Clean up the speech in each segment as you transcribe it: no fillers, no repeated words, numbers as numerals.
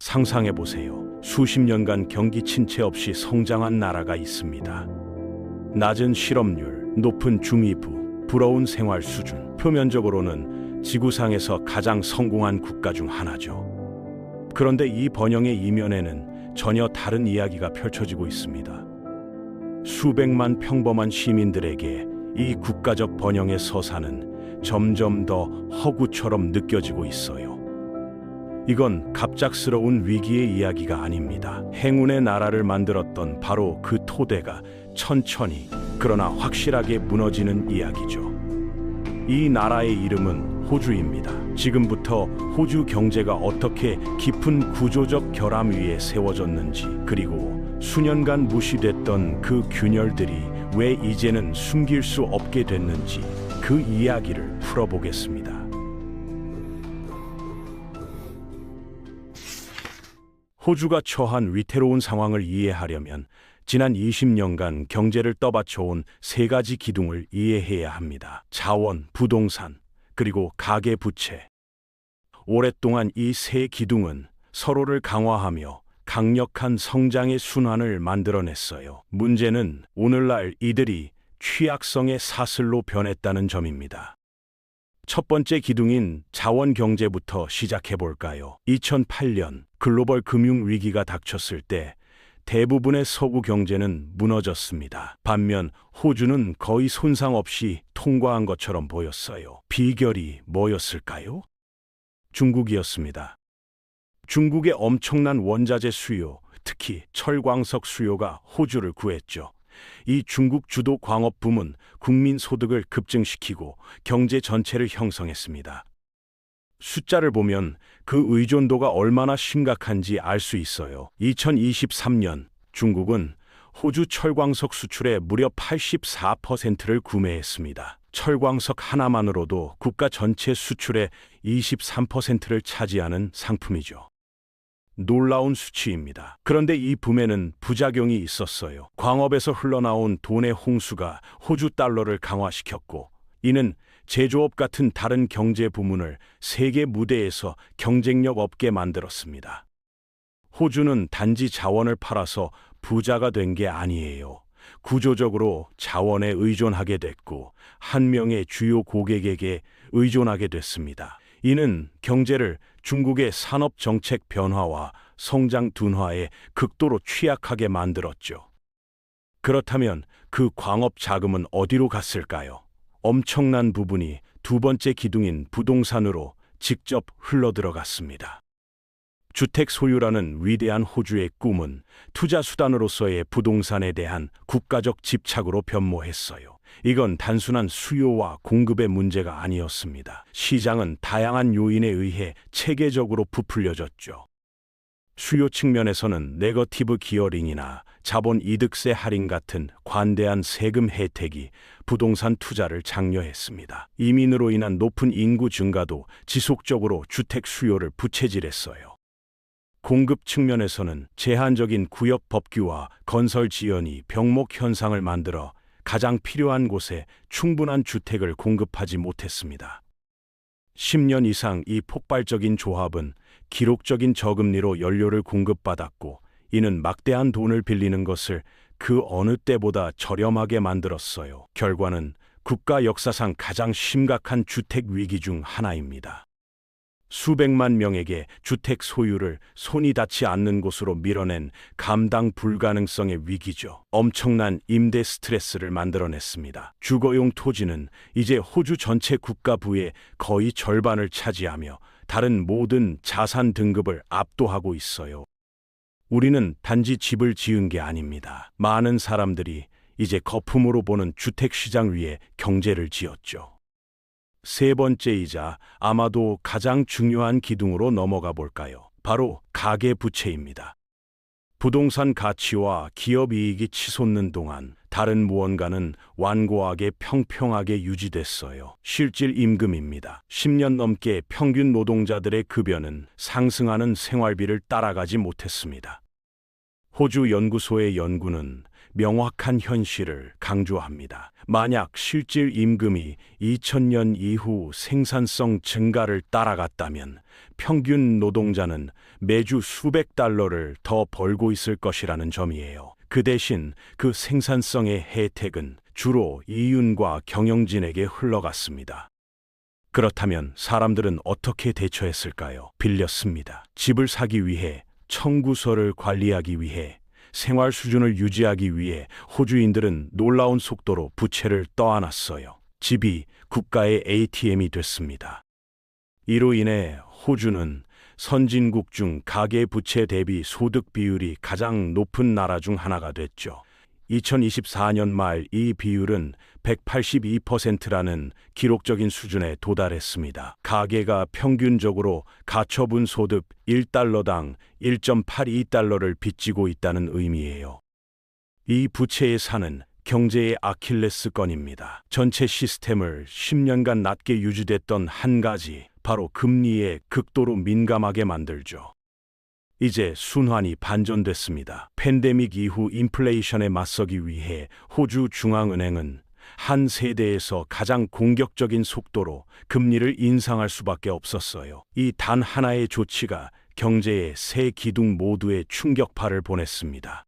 상상해보세요. 수십 년간 경기 침체 없이 성장한 나라가 있습니다. 낮은 실업률, 높은 중위부, 부러운 생활 수준. 표면적으로는 지구상에서 가장 성공한 국가 중 하나죠. 그런데 이 번영의 이면에는 전혀 다른 이야기가 펼쳐지고 있습니다. 수백만 평범한 시민들에게 이 국가적 번영의 서사는 점점 더 허구처럼 느껴지고 있어요. 이건 갑작스러운 위기의 이야기가 아닙니다. 행운의 나라를 만들었던 바로 그 토대가 천천히 그러나 확실하게 무너지는 이야기죠. 이 나라의 이름은 호주입니다. 지금부터 호주 경제가 어떻게 깊은 구조적 결함 위에 세워졌는지, 그리고 수년간 무시됐던 그 균열들이 왜 이제는 숨길 수 없게 됐는지 그 이야기를 풀어보겠습니다. 호주가 처한 위태로운 상황을 이해하려면 지난 20년간 경제를 떠받쳐온 세 가지 기둥을 이해해야 합니다. 자원, 부동산, 그리고 가계부채. 오랫동안 이 세 기둥은 서로를 강화하며 강력한 성장의 순환을 만들어냈어요. 문제는 오늘날 이들이 취약성의 사슬로 변했다는 점입니다. 첫 번째 기둥인 자원 경제부터 시작해 볼까요? 2008년 글로벌 금융 위기가 닥쳤을 때 대부분의 서구 경제는 무너졌습니다. 반면 호주는 거의 손상 없이 통과한 것처럼 보였어요. 비결이 뭐였을까요? 중국이었습니다. 중국의 엄청난 원자재 수요, 특히 철광석 수요가 호주를 구했죠. 이 중국 주도 광업붐은 국민 소득을 급증시키고 경제 전체를 형성했습니다. 숫자를 보면 그 의존도가 얼마나 심각한지 알 수 있어요. 2023년 중국은 호주 철광석 수출의 무려 84%를 구매했습니다. 철광석 하나만으로도 국가 전체 수출의 23%를 차지하는 상품이죠. 놀라운 수치입니다. 그런데 이 붐에는 부작용이 있었어요. 광업에서 흘러나온 돈의 홍수가 호주 달러를 강화시켰고, 이는 제조업 같은 다른 경제 부문을 세계 무대에서 경쟁력 없게 만들었습니다. 호주는 단지 자원을 팔아서 부자가 된 게 아니에요. 구조적으로 자원에 의존하게 됐고 한 명의 주요 고객에게 의존하게 됐습니다. 이는 경제를 중국의 산업 정책 변화와 성장 둔화에 극도로 취약하게 만들었죠. 그렇다면 그 광업 자금은 어디로 갔을까요? 엄청난 부분이 두 번째 기둥인 부동산으로 직접 흘러들어갔습니다. 주택 소유라는 위대한 호주의 꿈은 투자 수단으로서의 부동산에 대한 국가적 집착으로 변모했어요. 이건 단순한 수요와 공급의 문제가 아니었습니다. 시장은 다양한 요인에 의해 체계적으로 부풀려졌죠. 수요 측면에서는 네거티브 기어링이나 자본 이득세 할인 같은 관대한 세금 혜택이 부동산 투자를 장려했습니다. 이민으로 인한 높은 인구 증가도 지속적으로 주택 수요를 부채질했어요. 공급 측면에서는 제한적인 구역 법규와 건설 지연이 병목 현상을 만들어 가장 필요한 곳에 충분한 주택을 공급하지 못했습니다. 10년 이상 이 폭발적인 조합은 기록적인 저금리로 연료를 공급받았고, 이는 막대한 돈을 빌리는 것을 그 어느 때보다 저렴하게 만들었어요. 결과는 국가 역사상 가장 심각한 주택 위기 중 하나입니다. 수백만 명에게 주택 소유를 손이 닿지 않는 곳으로 밀어낸 감당 불가능성의 위기죠. 엄청난 임대 스트레스를 만들어냈습니다. 주거용 토지는 이제 호주 전체 국가 부의 거의 절반을 차지하며 다른 모든 자산 등급을 압도하고 있어요. 우리는 단지 집을 지은 게 아닙니다. 많은 사람들이 이제 거품으로 보는 주택 시장 위에 경제를 지었죠. 세 번째이자 아마도 가장 중요한 기둥으로 넘어가 볼까요? 바로 가계부채입니다. 부동산 가치와 기업 이익이 치솟는 동안 다른 무언가는 완고하게 평평하게 유지됐어요. 실질 임금입니다. 10년 넘게 평균 노동자들의 급여는 상승하는 생활비를 따라가지 못했습니다. 호주 연구소의 연구는 명확한 현실을 강조합니다. 만약 실질 임금이 2000년 이후 생산성 증가를 따라갔다면 평균 노동자는 매주 수백 달러를 더 벌고 있을 것이라는 점이에요. 그 대신 그 생산성의 혜택은 주로 이윤과 경영진에게 흘러갔습니다. 그렇다면 사람들은 어떻게 대처했을까요? 빌렸습니다. 집을 사기 위해, 청구서를 관리하기 위해, 생활 수준을 유지하기 위해 호주인들은 놀라운 속도로 부채를 떠안았어요. 집이 국가의 ATM이 됐습니다. 이로 인해 호주는 선진국 중 가계 부채 대비 소득 비율이 가장 높은 나라 중 하나가 됐죠. 2024년 말 이 비율은 182%라는 기록적인 수준에 도달했습니다. 가계가 평균적으로 가처분 소득 1달러당 1.82달러를 빚지고 있다는 의미예요. 이 부채의 산은 경제의 아킬레스건입니다. 전체 시스템을 10년간 낮게 유지됐던 한 가지, 바로 금리에 극도로 민감하게 만들죠. 이제 순환이 반전됐습니다. 팬데믹 이후 인플레이션에 맞서기 위해 호주 중앙은행은 한 세대에서 가장 공격적인 속도로 금리를 인상할 수밖에 없었어요. 이 단 하나의 조치가 경제의 세 기둥 모두에 충격파를 보냈습니다.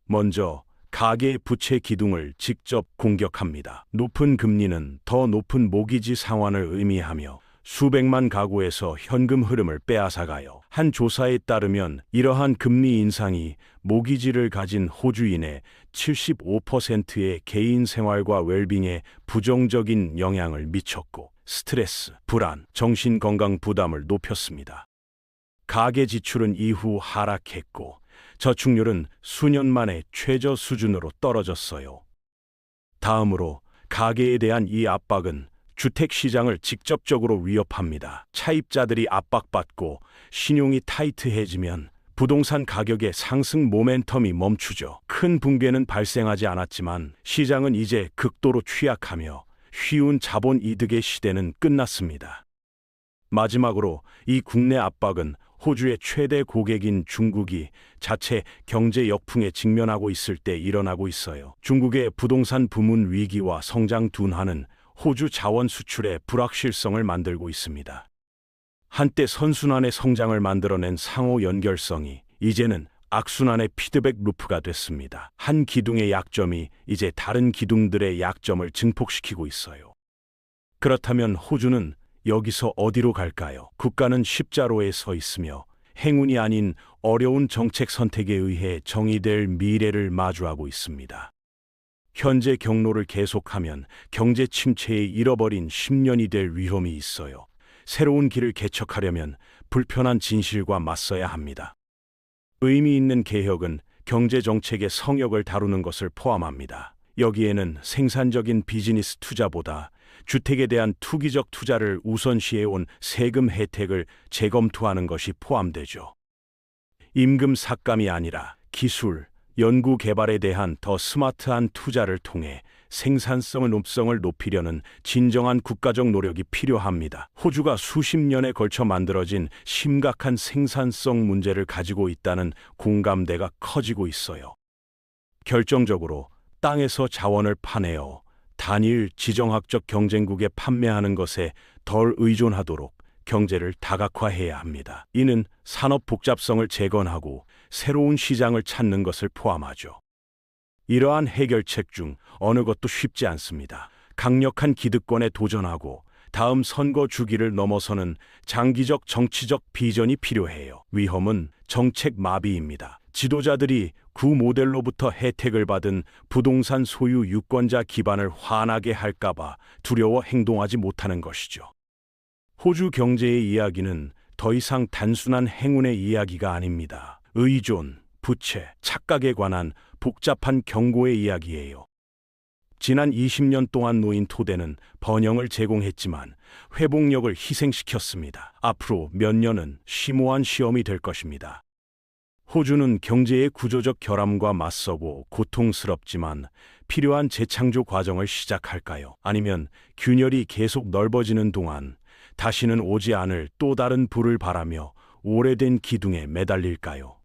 먼저 가계 부채 기둥을 직접 공격합니다. 높은 금리는 더 높은 모기지 상환을 의미하며 수백만 가구에서 현금 흐름을 빼앗아가요. 한 조사에 따르면 이러한 금리 인상이 모기지를 가진 호주인의 75%의 개인 생활과 웰빙에 부정적인 영향을 미쳤고 스트레스, 불안, 정신건강 부담을 높였습니다. 가계 지출은 이후 하락했고 저축률은 수년 만에 최저 수준으로 떨어졌어요. 다음으로 가계에 대한 이 압박은 주택시장을 직접적으로 위협합니다. 차입자들이 압박받고 신용이 타이트해지면 부동산 가격의 상승 모멘텀이 멈추죠. 큰 붕괴는 발생하지 않았지만 시장은 이제 극도로 취약하며 쉬운 자본 이득의 시대는 끝났습니다. 마지막으로 이 국내 압박은 호주의 최대 고객인 중국이 자체 경제 역풍에 직면하고 있을 때 일어나고 있어요. 중국의 부동산 부문 위기와 성장 둔화는 호주 자원 수출의 불확실성을 만들고 있습니다. 한때 선순환의 성장을 만들어낸 상호 연결성이 이제는 악순환의 피드백 루프가 됐습니다. 한 기둥의 약점이 이제 다른 기둥들의 약점을 증폭시키고 있어요. 그렇다면 호주는 여기서 어디로 갈까요? 국가는 십자로에 서 있으며 행운이 아닌 어려운 정책 선택에 의해 정의될 미래를 마주하고 있습니다. 현재 경로를 계속하면 경제 침체에 잃어버린 10년이 될 위험이 있어요. 새로운 길을 개척하려면 불편한 진실과 맞서야 합니다. 의미 있는 개혁은 경제 정책의 성역을 다루는 것을 포함합니다. 여기에는 생산적인 비즈니스 투자보다 주택에 대한 투기적 투자를 우선시해온 세금 혜택을 재검토하는 것이 포함되죠. 임금 삭감이 아니라 기술, 연구 개발에 대한 더 스마트한 투자를 통해 생산성의 높성을 높이려는 진정한 국가적 노력이 필요합니다. 호주가 수십 년에 걸쳐 만들어진 심각한 생산성 문제를 가지고 있다는 공감대가 커지고 있어요. 결정적으로 땅에서 자원을 파내어 단일 지정학적 경쟁국에 판매하는 것에 덜 의존하도록 경제를 다각화해야 합니다. 이는 산업 복잡성을 재건하고 새로운 시장을 찾는 것을 포함하죠. 이러한 해결책 중 어느 것도 쉽지 않습니다. 강력한 기득권에 도전하고 다음 선거 주기를 넘어서는 장기적 정치적 비전이 필요해요. 위험은 정책 마비입니다. 지도자들이 구 모델로부터 혜택을 받은 부동산 소유 유권자 기반을 화나게 할까봐 두려워 행동하지 못하는 것이죠. 호주 경제의 이야기는 더 이상 단순한 행운의 이야기가 아닙니다. 의존, 부채, 착각에 관한 복잡한 경고의 이야기예요. 지난 20년 동안 놓인 토대는 번영을 제공했지만 회복력을 희생시켰습니다. 앞으로 몇 년은 심오한 시험이 될 것입니다. 호주는 경제의 구조적 결함과 맞서고 고통스럽지만 필요한 재창조 과정을 시작할까요? 아니면 균열이 계속 넓어지는 동안 다시는 오지 않을 또 다른 불을 바라며 오래된 기둥에 매달릴까요?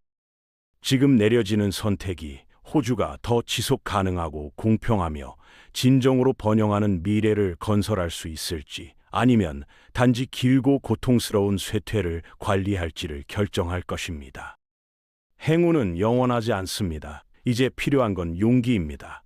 지금 내려지는 선택이 호주가 더 지속 가능하고 공평하며 진정으로 번영하는 미래를 건설할 수 있을지, 아니면 단지 길고 고통스러운 쇠퇴를 관리할지를 결정할 것입니다. 행운은 영원하지 않습니다. 이제 필요한 건 용기입니다.